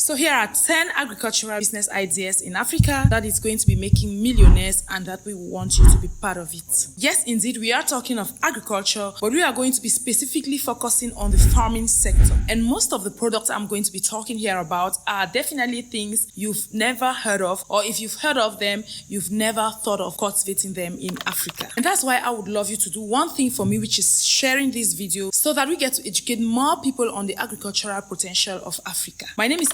So here are 10 agricultural business ideas in Africa that is going to be making millionaires and that we want you to be part of it. Yes, indeed, we are talking of agriculture, but we are going to be specifically focusing on the farming sector. And most of the products I'm going to be talking here about are definitely things you've never heard of, or if you've heard of them, you've never thought of cultivating them in Africa. And that's why I would love you to do one thing for me, which is sharing this video so that we get to educate more people on the agricultural potential of Africa. My name is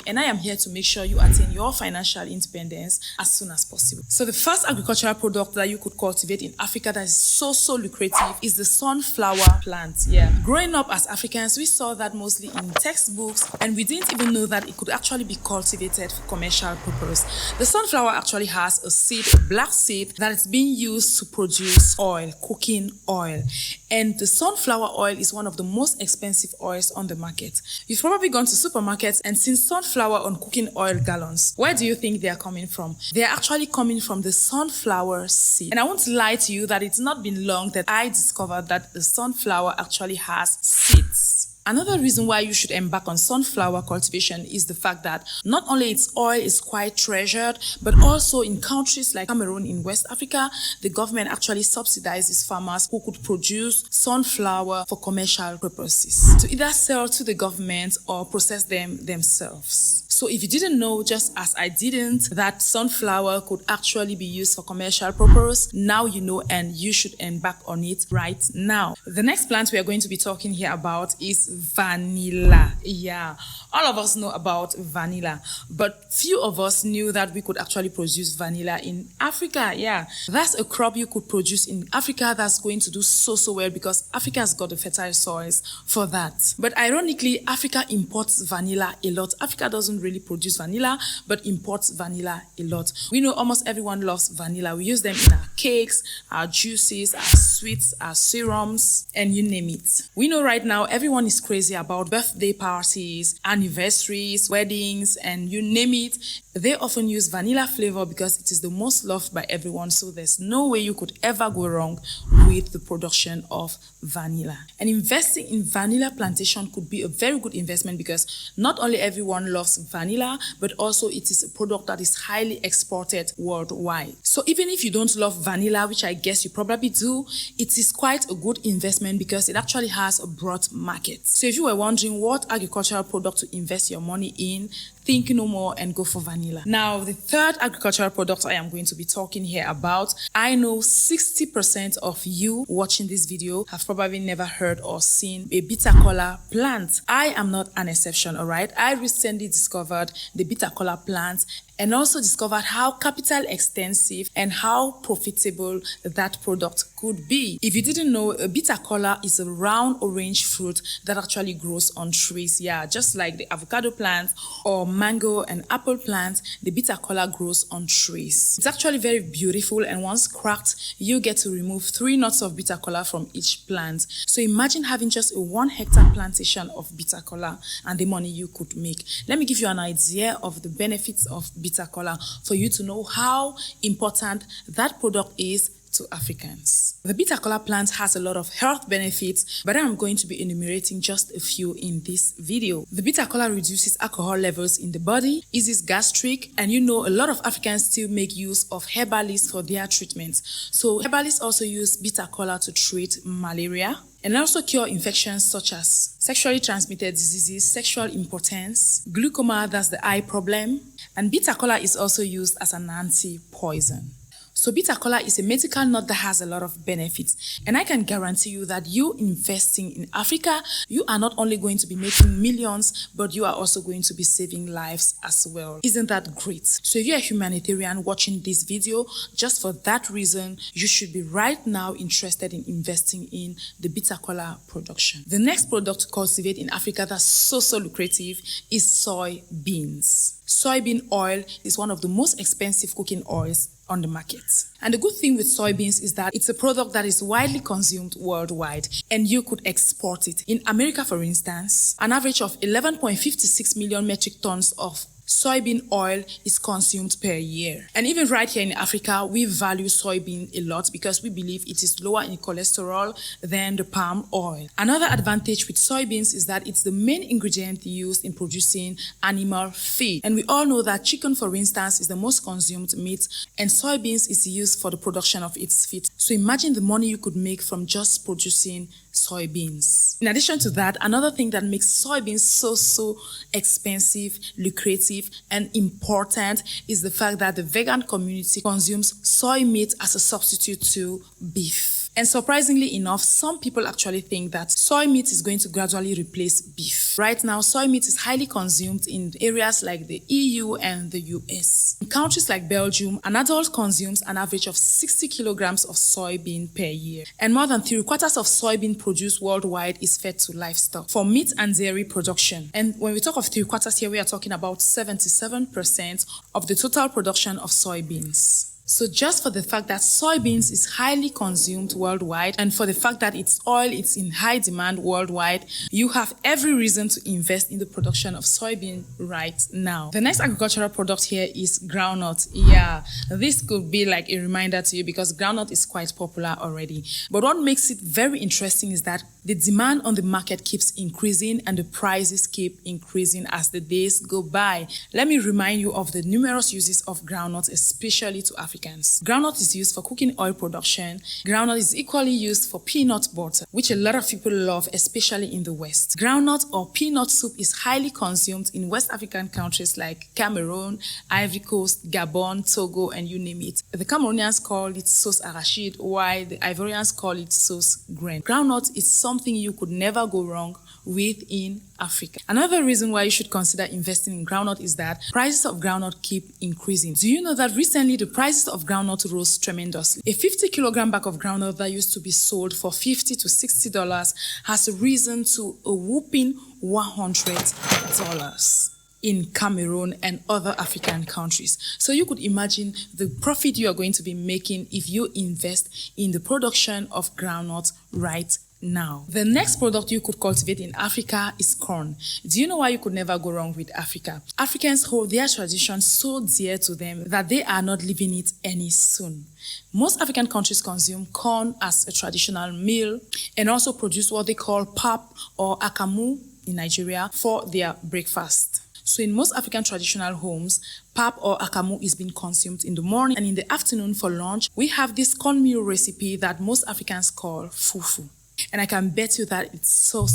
and I am here to make sure you attain your financial independence as soon as possible. So the first agricultural product that you could cultivate in Africa that is so lucrative is the sunflower plant. Yeah. Growing up as Africans, we saw that mostly in textbooks, and we didn't even know that it could actually be cultivated for commercial purpose. The sunflower actually has a seed, a black seed, that is being used to produce oil, cooking oil. And the sunflower oil is one of the most expensive oils on the market. You've probably gone to supermarkets and seen sunflower on cooking oil gallons. Where do you think they are coming from? They are actually coming from the sunflower seed. And I won't lie to you that it's not been long that I discovered that the sunflower actually has seeds. Another reason why you should embark on sunflower cultivation is the fact that not only its oil is quite treasured, but also in countries like Cameroon in West Africa, the government actually subsidizes farmers who could produce sunflower for commercial purposes to either sell to the government or process them themselves. So if you didn't know, just as I didn't, that sunflower could actually be used for commercial purpose, now you know, and you should embark on it right now. The next plant we are going to be talking here about is vanilla. Yeah, all of us know about vanilla, but few of us knew that we could actually produce vanilla in Africa. Yeah, that's a crop you could produce in Africa that's going to do so well because Africa has got the fertile soils for that. But ironically, Africa imports vanilla a lot. Africa doesn't really produce vanilla, but imports vanilla a lot. We know almost everyone loves vanilla. We use them in our cakes, our juices, our sweets, our serums, and you name it. We know right now everyone is crazy about birthday parties, anniversaries, weddings, and you name it. They often use vanilla flavor because it is the most loved by everyone, so there's no way you could ever go wrong with the production of vanilla. And investing in vanilla plantation could be a very good investment because not only everyone loves vanilla, but also it is a product that is highly exported worldwide. So even if you don't love vanilla, which I guess you probably do, it is quite a good investment because it actually has a broad market. So if you were wondering what agricultural product to invest your money in, think no more and go for vanilla. Now, the third agricultural product I am going to be talking here about, I know 60% of you watching this video have probably never heard or seen a bitter kola plant. I am not an exception, all right? I recently discovered the bitter kola plant and also discovered how capital extensive and how profitable that product could be. If you didn't know, a bitter kola is a round orange fruit that actually grows on trees. Yeah, just like the avocado plant or mango and apple plant, the bitter kola grows on trees. It's actually very beautiful, and once cracked, you get to remove 3 nuts of bitter kola from each plant. So imagine having just a 1 hectare plantation of bitter kola and the money you could make. Let me give you an idea of the benefits of bitter kola for you to know how important that product is to Africans. The bitter kola plant has a lot of health benefits, but I'm going to be enumerating just a few in this video. The bitter kola reduces alcohol levels in the body, eases gastric, and you know a lot of Africans still make use of herbalists for their treatments. So herbalists also use bitter kola to treat malaria and also cure infections such as sexually transmitted diseases, sexual impotence, glaucoma, that's the eye problem, and bitter kola is also used as an anti-poison. So bitter kola is a medical nut that has a lot of benefits. And I can guarantee you that you investing in Africa, you are not only going to be making millions, but you are also going to be saving lives as well. Isn't that great? So if you're a humanitarian watching this video, just for that reason, you should be right now interested in investing in the bitter kola production. The next product to cultivate in Africa that's so lucrative is soybeans. Soybean oil is one of the most expensive cooking oils on the market. And the good thing with soybeans is that it's a product that is widely consumed worldwide and you could export it. In America, for instance, an average of 11.56 million metric tons of soybean oil is consumed per year. And even right here in Africa, we value soybean a lot because we believe it is lower in cholesterol than the palm oil. Another advantage with soybeans is that it's the main ingredient used in producing animal feed. And we all know that chicken, for instance, is the most consumed meat, and soybeans is used for the production of its feed. So imagine the money you could make from just producing soybeans. In addition to that, another thing that makes soybeans so expensive, lucrative, and important is the fact that the vegan community consumes soy meat as a substitute to beef. And surprisingly enough, some people actually think that soy meat is going to gradually replace beef. Right now, soy meat is highly consumed in areas like the EU and the US. In countries like Belgium, an adult consumes an average of 60 kilograms of soybean per year. And more than 3/4 of soybean produced worldwide is fed to livestock for meat and dairy production. And when we talk of 3/4 here, we are talking about 77% of the total production of soybeans. So just for the fact that soybeans is highly consumed worldwide, and for the fact that its oil is in high demand worldwide, you have every reason to invest in the production of soybean right now. The next agricultural product here is groundnut. Yeah, this could be like a reminder to you because groundnut is quite popular already. But what makes it very interesting is that the demand on the market keeps increasing and the prices keep increasing as the days go by. Let me remind you of the numerous uses of groundnut, especially to Africans. Groundnut is used for cooking oil production. Groundnut is equally used for peanut butter, which a lot of people love, especially in the West. Groundnut or peanut soup is highly consumed in West African countries like Cameroon, Ivory Coast, Gabon, Togo, and you name it. The Cameroonians call it sauce arachide, while the Ivorians call it sauce grain. Groundnut is something you could never go wrong with in Africa. Another reason why you should consider investing in groundnut is that prices of groundnut keep increasing. Do you know that recently the prices of groundnut rose tremendously? A 50-kilogram bag of groundnut that used to be sold for $50 to $60 has risen to a whopping $100 in Cameroon and other African countries. So you could imagine the profit you are going to be making if you invest in the production of groundnut right now. The next product you could cultivate in Africa is corn. Do you know why you could never go wrong with Africa? Africans hold their tradition so dear to them that they are not leaving it any soon. Most African countries consume corn as a traditional meal and also produce what they call pap or akamu in Nigeria for their breakfast. So in most African traditional homes, pap or akamu is being consumed in the morning, and in the afternoon for lunch, we have this cornmeal recipe that most Africans call fufu. And I can bet you that it's so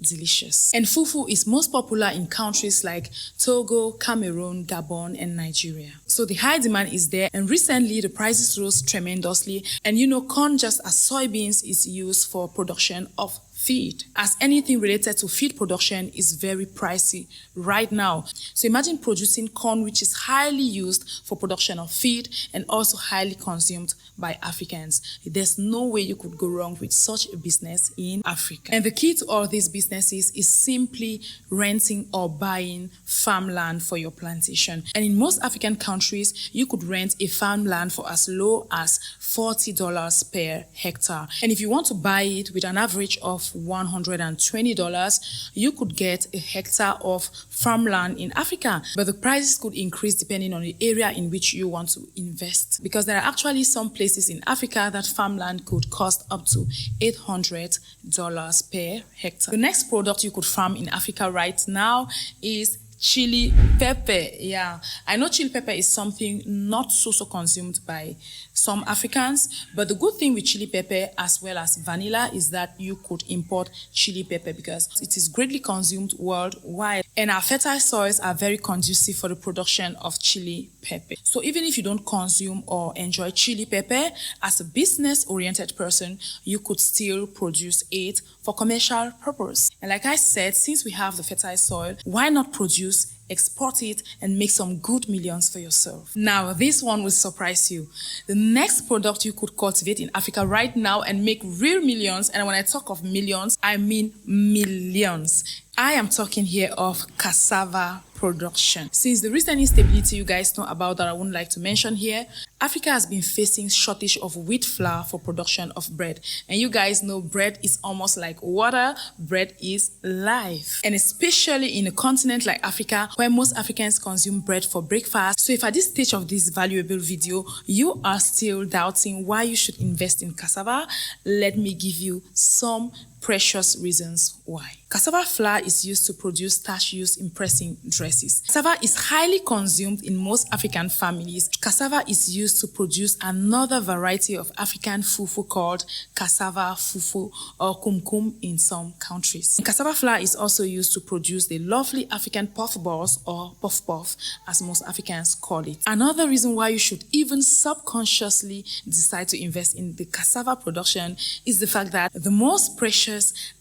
delicious. And fufu is most popular in countries like Togo, Cameroon, Gabon, and Nigeria. So the high demand is there, and recently the prices rose tremendously. And you know, corn, just as soybeans, is used for production of feed, as anything related to feed production is very pricey right now. So imagine producing corn, which is highly used for production of feed and also highly consumed by Africans. There's no way you could go wrong with such a business in Africa. And the key to all these businesses is simply renting or buying farmland for your plantation. And in most African countries, you could rent a farmland for as low as $40 per hectare. And if you want to buy it with an average of $120, you could get a hectare of farmland in Africa. But the prices could increase depending on the area in which you want to invest, because there are actually some places in Africa that farmland could cost up to $800 per hectare. The next product you could farm in Africa right now is chili pepper. Yeah, I know chili pepper is something not so consumed by some Africans, but the good thing with chili pepper as well as vanilla is that you could import chili pepper because it is greatly consumed worldwide, and our fertile soils are very conducive for the production of chili pepper. So even if you don't consume or enjoy chili pepper, as a business-oriented person, you could still produce it for commercial purpose. And like I said, since we have the fertile soil, why not produce, export it, and make some good millions for yourself? Now, this one will surprise you. The next product you could cultivate in Africa right now and make real millions, and when I talk of millions, I mean millions. I am talking here of cassava production. Since the recent instability you guys know about that I wouldn't like to mention here, Africa has been facing shortage of wheat flour for production of bread. And you guys know bread is almost like water. Bread is life. And especially in a continent like Africa, where most Africans consume bread for breakfast. So if at this stage of this valuable video, you are still doubting why you should invest in cassava, let me give you some precious reasons why. Cassava flour is used to produce starch used in pressing dresses. Cassava is highly consumed in most African families. Cassava is used to produce another variety of African fufu called cassava fufu or kumkum in some countries. And cassava flour is also used to produce the lovely African puff balls or puff puff as most Africans call it. Another reason why you should even subconsciously decide to invest in the cassava production is the fact that the most precious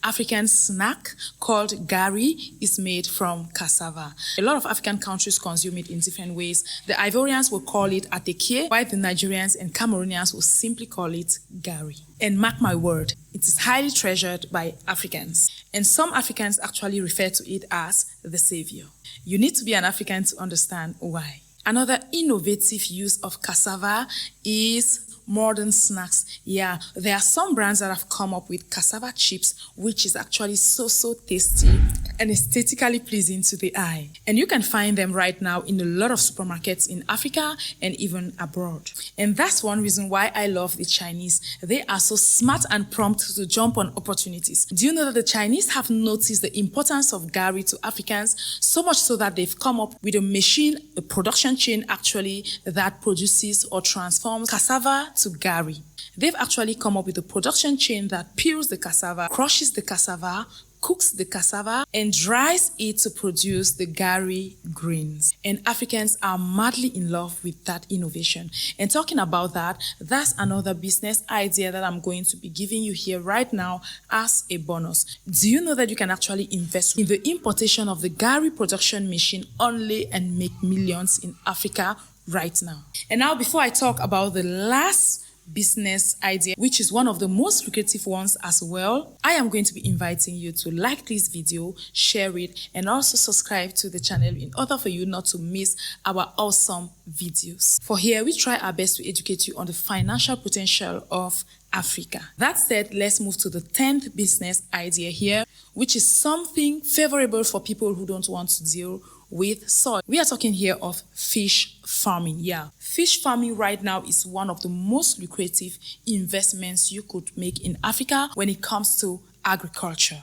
African snack called gari is made from cassava. A lot of African countries consume it in different ways. The Ivorians will call it ateke, while the Nigerians and Cameroonians will simply call it gari. And mark my word, it is highly treasured by Africans. And some Africans actually refer to it as the savior. You need to be an African to understand why. Another innovative use of cassava is modern snacks. Yeah, there are some brands that have come up with cassava chips, which is actually so tasty and aesthetically pleasing to the eye. And you can find them right now in a lot of supermarkets in Africa and even abroad. And that's one reason why I love the Chinese. They are so smart and prompt to jump on opportunities. Do you know that the Chinese have noticed the importance of gari to Africans, so much so that they've come up with a machine, a production chain actually, that produces or transforms cassava to gari. They've actually come up with a production chain that peels the cassava, crushes the cassava, cooks the cassava, and dries it to produce the gari grains. And Africans are madly in love with that innovation. And talking about that, that's another business idea that I'm going to be giving you here right now as a bonus. Do you know that you can actually invest in the importation of the gari production machine only and make millions in Africa right now? And now, before I talk about the last business idea, which is one of the most lucrative ones as well, I am going to be inviting you to like this video, share it, and also subscribe to the channel in order for you not to miss our awesome videos. For here, we try our best to educate you on the financial potential of Africa. That said, let's move to the 10th business idea here, which is something favorable for people who don't want to deal with soil. We are talking here of fish farming. Yeah, fish farming right now is one of the most lucrative investments you could make in Africa when it comes to agriculture.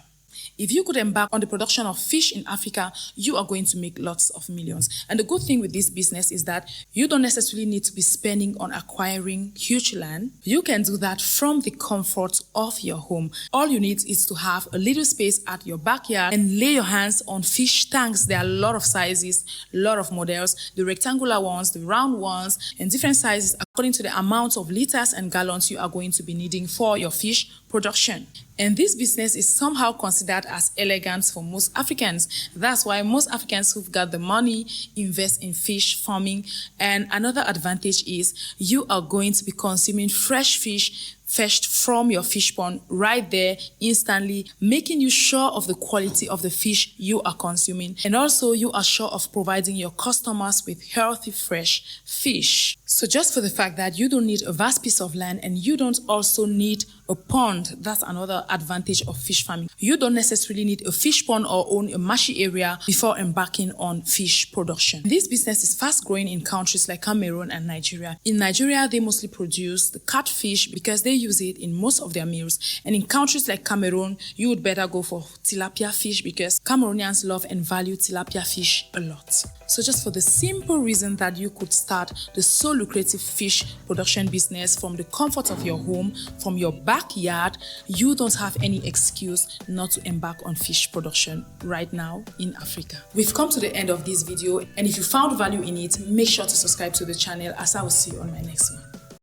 If you could embark on the production of fish in Africa, you are going to make lots of millions. And the good thing with this business is that you don't necessarily need to be spending on acquiring huge land. You can do that from the comfort of your home. All you need is to have a little space at your backyard and lay your hands on fish tanks. There are a lot of sizes, a lot of models, the rectangular ones, the round ones, and different sizes according to the amount of liters and gallons you are going to be needing for your fish production. And this business is somehow considered as elegant for most Africans. That's why most Africans who've got the money invest in fish farming. And another advantage is you are going to be consuming fresh fish fetched from your fish pond right there instantly, making you sure of the quality of the fish you are consuming. And also you are sure of providing your customers with healthy, fresh fish. So just for the fact that you don't need a vast piece of land and you don't also need a pond, that's another advantage of fish farming. You don't necessarily need a fish pond or own a marshy area before embarking on fish production. This business is fast growing in countries like Cameroon and Nigeria. In Nigeria, they mostly produce the catfish because they use it in most of their meals. And in countries like Cameroon, you would better go for tilapia fish because Cameroonians love and value tilapia fish a lot. So just for the simple reason that you could start the so lucrative fish production business from the comfort of your home, from your backyard, you don't have any excuse not to embark on fish production right now in Africa. We've come to the end of this video, and if you found value in it, make sure to subscribe to the channel, as I will see you on my next one.